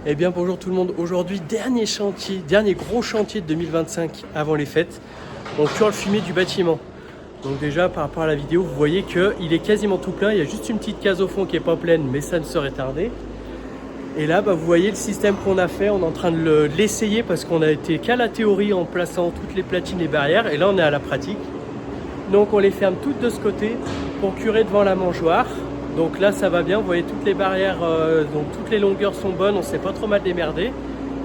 Eh bien bonjour tout le monde, aujourd'hui dernier gros chantier de 2025 avant les fêtes. On cure le fumier du bâtiment. Donc déjà par rapport à la vidéo, vous voyez qu'il est quasiment tout plein, il y a juste une petite case au fond qui n'est pas pleine, mais ça ne serait tardé. Et là vous voyez le système qu'on a fait, on est en train de l'essayer parce qu'on a été qu'à la théorie en plaçant toutes les platines et barrières, et là on est à la pratique. Donc on les ferme toutes de ce côté pour curer devant la mangeoire. Donc là ça va bien, vous voyez toutes les barrières, donc toutes les longueurs sont bonnes, on ne s'est pas trop mal démerdé.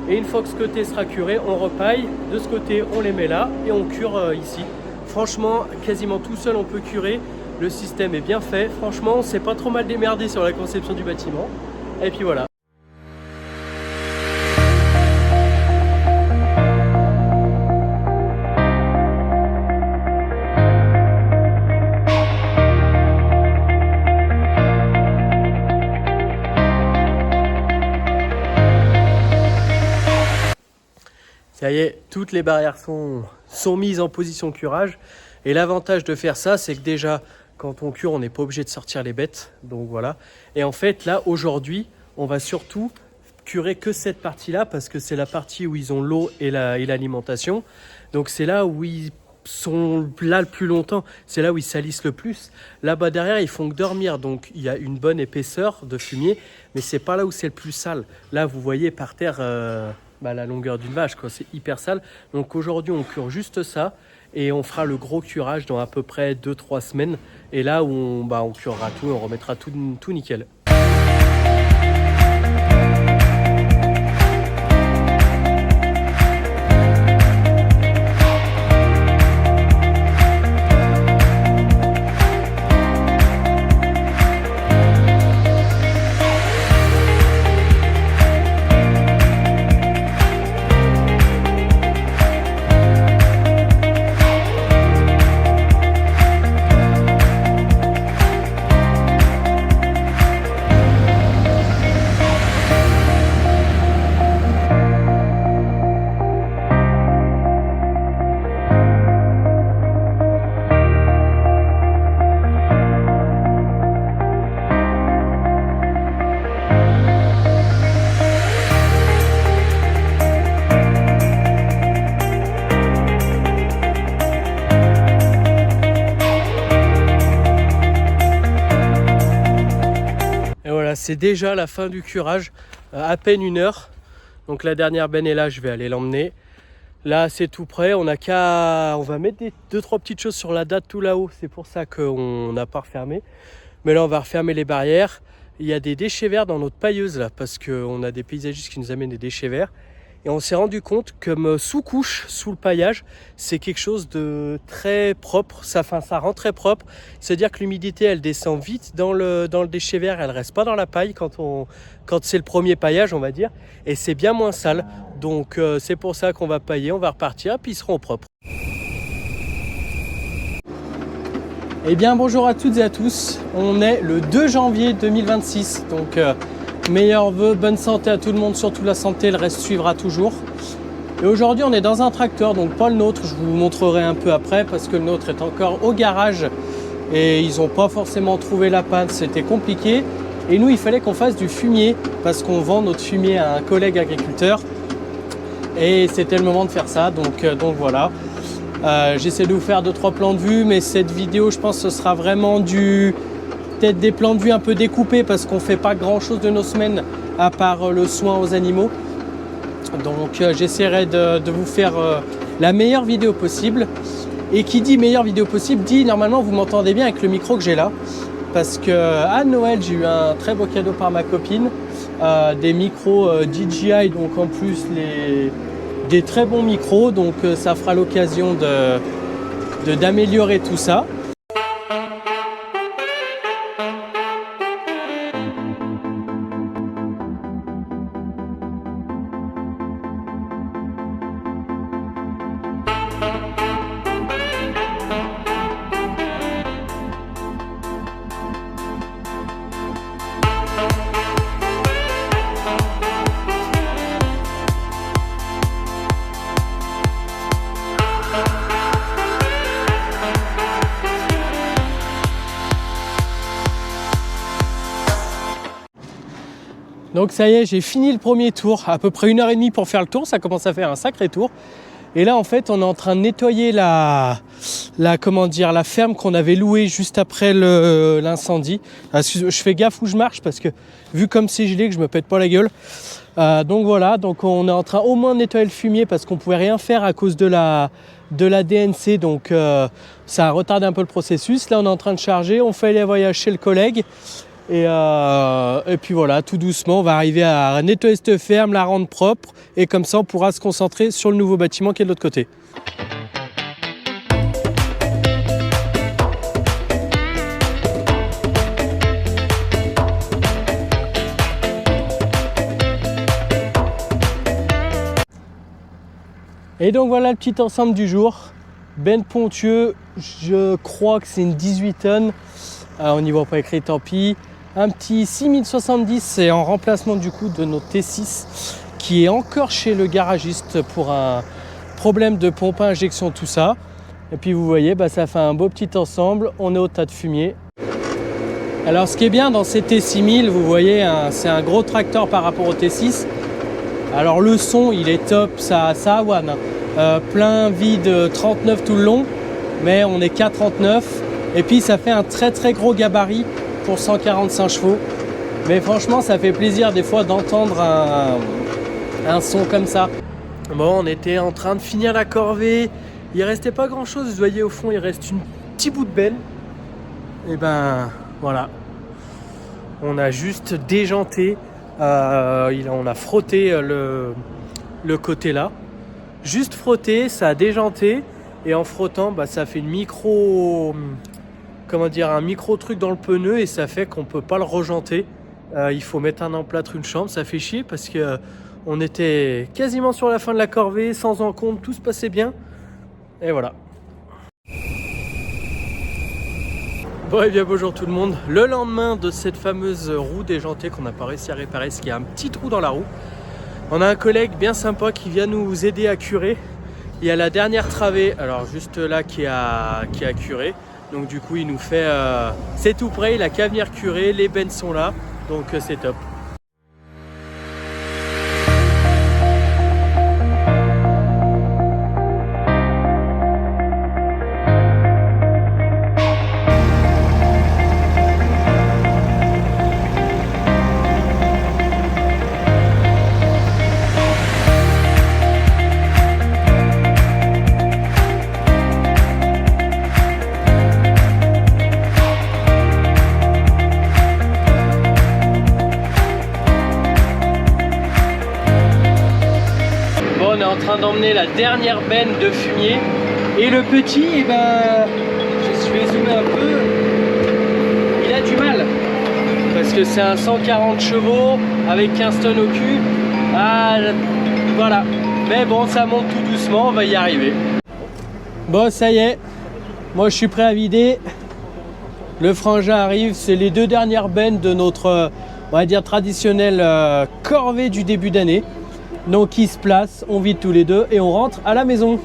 Et une fois que ce côté sera curé, on repaille, de ce côté on les met là et on cure ici. Franchement, quasiment tout seul on peut curer, le système est bien fait. Franchement, on s'est pas trop mal démerdé sur la conception du bâtiment. Et puis voilà. Ça y est, toutes les barrières sont mises en position curage. Et l'avantage de faire ça, c'est que déjà, quand on cure, on n'est pas obligé de sortir les bêtes. Donc voilà. Et en fait, là, aujourd'hui, on va surtout curer que cette partie-là, parce que c'est la partie où ils ont l'eau et l'alimentation. Donc c'est là où ils sont là le plus longtemps. C'est là où ils salissent le plus. Là-bas derrière, ils font que dormir. Donc il y a une bonne épaisseur de fumier. Mais c'est pas là où c'est le plus sale. Là, vous voyez par terre... la longueur d'une vache, quoi, c'est hyper sale. Donc aujourd'hui on cure juste ça et on fera le gros curage dans à peu près 2-3 semaines. Et là où on curera tout, on remettra tout nickel. C'est déjà la fin du curage, à peine 1 heure. Donc la dernière benne est là, je vais aller l'emmener. Là c'est tout prêt, on va mettre 2-3 petites choses sur la date tout là-haut. C'est pour ça qu'on n'a pas refermé. Mais là on va refermer les barrières. Il y a des déchets verts dans notre pailleuse là, parce qu'on a des paysagistes qui nous amènent des déchets verts. Et on s'est rendu compte que sous-couche, sous le paillage, c'est quelque chose de très propre. Ça rend très propre. C'est-à-dire que l'humidité, elle descend vite dans le déchet vert. Elle ne reste pas dans la paille quand c'est le premier paillage, on va dire. Et c'est bien moins sale. Donc c'est pour ça qu'on va pailler, on va repartir, puis ils seront propres. Eh bien bonjour à toutes et à tous. On est le 2 janvier 2026. Donc... meilleurs vœux, bonne santé à tout le monde, surtout la santé, le reste suivra toujours. Et aujourd'hui on est dans un tracteur, donc pas le nôtre, je vous montrerai un peu après parce que le nôtre est encore au garage et ils n'ont pas forcément trouvé la panne, c'était compliqué. Et nous il fallait qu'on fasse du fumier parce qu'on vend notre fumier à un collègue agriculteur et c'était le moment de faire ça, donc voilà. J'essaie de vous faire 2-3 plans de vue, mais cette vidéo je pense que ce sera vraiment peut-être des plans de vue un peu découpés parce qu'on ne fait pas grand chose de nos semaines à part le soin aux animaux. Donc j'essaierai de vous faire la meilleure vidéo possible. Et qui dit meilleure vidéo possible dit normalement vous m'entendez bien avec le micro que j'ai là. Parce que à Noël j'ai eu un très beau cadeau par ma copine. Des micros DJI, donc en plus des très bons micros. Donc ça fera l'occasion d'améliorer tout ça. Donc ça y est, j'ai fini le premier tour, à peu près 1h30 pour faire le tour, ça commence à faire un sacré tour. Et là en fait on est en train de nettoyer la ferme qu'on avait louée juste après l'incendie. Je fais gaffe où je marche parce que vu comme c'est gelé que je me pète pas la gueule. Donc voilà, donc on est en train au moins de nettoyer le fumier parce qu'on pouvait rien faire à cause de la DNC, donc ça a retardé un peu le processus. Là on est en train de charger, on fait aller voyage chez le collègue. Et puis voilà, tout doucement, on va arriver à nettoyer cette ferme, la rendre propre. Et comme ça, on pourra se concentrer sur le nouveau bâtiment qui est de l'autre côté. Et donc voilà le petit ensemble du jour. Ben Pontieux, je crois que c'est une 18 tonnes. On n'y voit pas écrit, tant pis. Un petit 6070, c'est en remplacement du coup de notre T6 qui est encore chez le garagiste pour un problème de pompe à injection, tout ça. Et puis vous voyez, ça fait un beau petit ensemble, on est au tas de fumier. Alors ce qui est bien dans ces T6000, vous voyez, c'est un gros tracteur par rapport au T6. Alors le son, il est top, ça a one. Plein vide 39 tout le long, mais on est qu'à 39. Et puis ça fait un très très gros gabarit pour 145 chevaux. Mais franchement, ça fait plaisir des fois d'entendre un son comme ça. Bon, on était en train de finir la corvée. Il restait pas grand chose. Vous voyez au fond, il reste un petit bout de benne. Et voilà. On a juste déjanté. On a frotté le côté là. Juste frotté, ça a déjanté. Et en frottant, ça fait un micro truc dans le pneu et ça fait qu'on peut pas le rejanter. Il faut mettre un emplâtre, une chambre, ça fait chier parce que on était quasiment sur la fin de la corvée, sans encombre, tout se passait bien. Et voilà. Bon et bien bonjour tout le monde. Le lendemain de cette fameuse roue déjantée qu'on n'a pas réussi à réparer, parce qu'il y a un petit trou dans la roue, on a un collègue bien sympa qui vient nous aider à curer. Il y a la dernière travée, alors juste là qui a curé. Donc du coup il nous fait, c'est tout prêt, il a qu'à venir curer, les bennes sont là, donc c'est top. En train d'emmener la dernière benne de fumier et le petit, je vais zoomer un peu, il a du mal parce que c'est un 140 chevaux avec 15 tonnes au cul. Voilà, mais bon, ça monte tout doucement, on va y arriver. Bon, ça y est, moi je suis prêt à vider. Le frangin arrive, c'est les deux dernières bennes de notre, on va dire, traditionnelle corvée du début d'année. Donc il se place, on vide tous les deux et on rentre à la maison.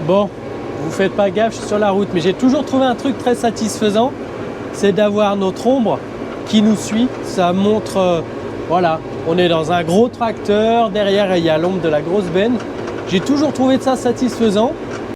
Bon, vous faites pas gaffe, je suis sur la route, mais j'ai toujours trouvé un truc très satisfaisant, c'est d'avoir notre ombre qui nous suit. Ça montre, voilà, on est dans un gros tracteur, derrière il y a l'ombre de la grosse benne. J'ai toujours trouvé ça satisfaisant